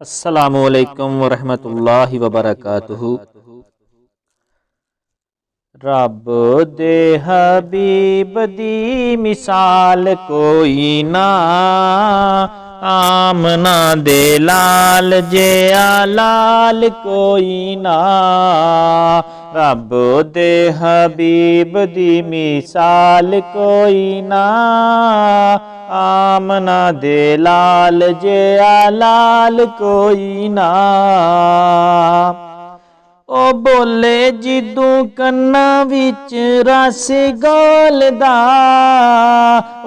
अस्सलामुअलैकुम वरहमतुल्लाहि वबरकातुहू। रब दे हबीब दी मिसाल कोई ना, आमना दे लाल जिया लाल कोई ना। रब दे हबीब दी मिसाल कोई ना, आमना दे लाल जिया लाल कोई ना। ओ बोले जिदू कन्ना विच रस गोलदा,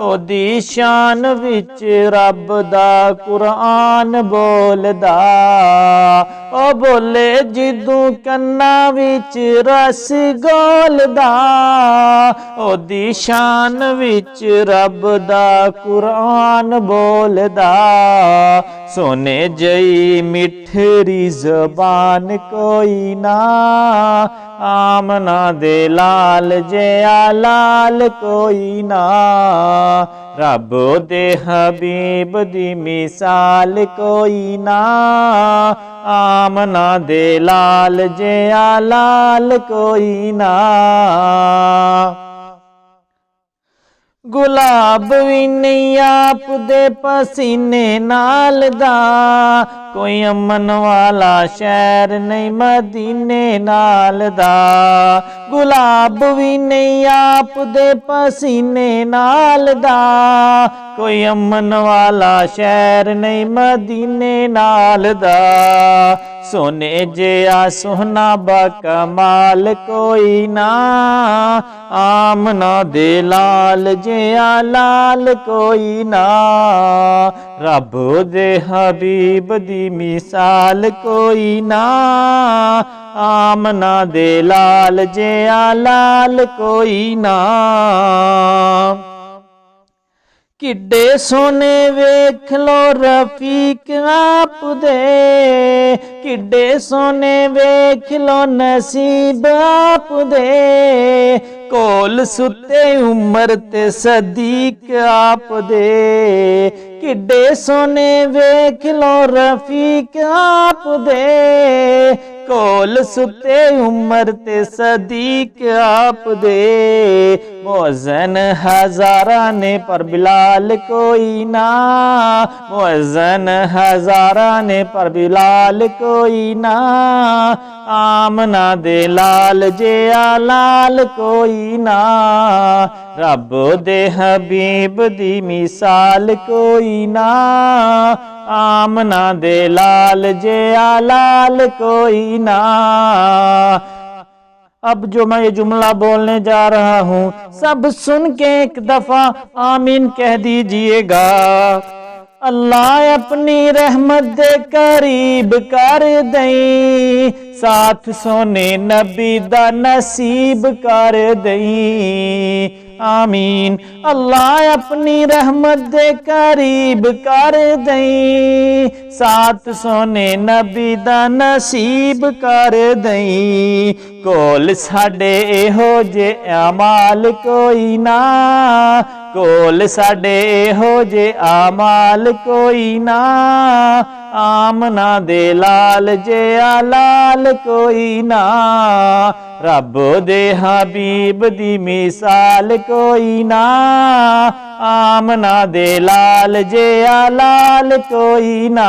ओदी शान विच रब दा कुरान बोलदा। ओ बोले जिदू कन्ना विच रस गोलदा, ओदी शान विच रब दा कुरान बोलदा। सोने जई मिठरी ज़बान कोई ना, आमना दे लाल जिया लाल कोई ना। रब दे हबीब दी मिसाल कोई ना, आमना दे लाल जिया लाल कोई ना। गुलाब भी नहीं आप दे पसीने नाल दा, कोई अमन वाला शहर नहीं मदीने नाल दा। गुलाब भी नहीं आप दे पसीने नाल दा, कोई अमन वाला शहर नहीं मदीने नाल दा। सोने जिया सोहना बकमाल कोई ना, आमना दे लाल जिया लाल कोई ना। रब दे हबीब दी मिसाल कोई ना, आमना दे लाल जिया लाल कोई ना। किड्डे सोने वेख लो रफीक आप दे, किड्डे सोने वेख लो नसीब आप दे। कोल सुते उमर ते सदीक आप दे, किड्डे सोने वेख लो रफीक आप दे। कोल सुते उमर ते सदीक आप दे। मुअज्जन हजारा ने पर बिलाल कोई ना, मुअज्जन हजारा ने पर बिलाल कोई ना। आमना दे लाल जिया लाल कोई ना। रब दे हबीब दी मिसाल कोई ना, आमना दे लाल जिया लाल कोई ना। अब जो मैं ये जुमला बोलने जा रहा हूँ, सब सुन के एक दफा आमीन कह दीजिएगा। अल्लाह अपनी रहमत दे करीब कर दई, साथ सोने नबी दा नसीब कर दई। आमीन। अल्लाह अपनी रहमत दे करीब कर दई, साथ सोने नबी दा नसीब कर दई। कोल साडे एहो जे अमाल कोई ना, कोल साडे एहो जे अमाल कोई ना। आमना दे लाल जिया लाल कोई ना। रब दे हबीब दी मिसाल कोई ना, आमना दे लाल जिया लाल कोई ना।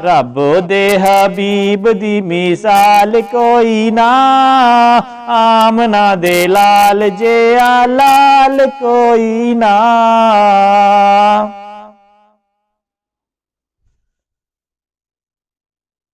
रब दे हबीब दी मिसाल कोई ना, आमना दे लाल जिया लाल कोई ना।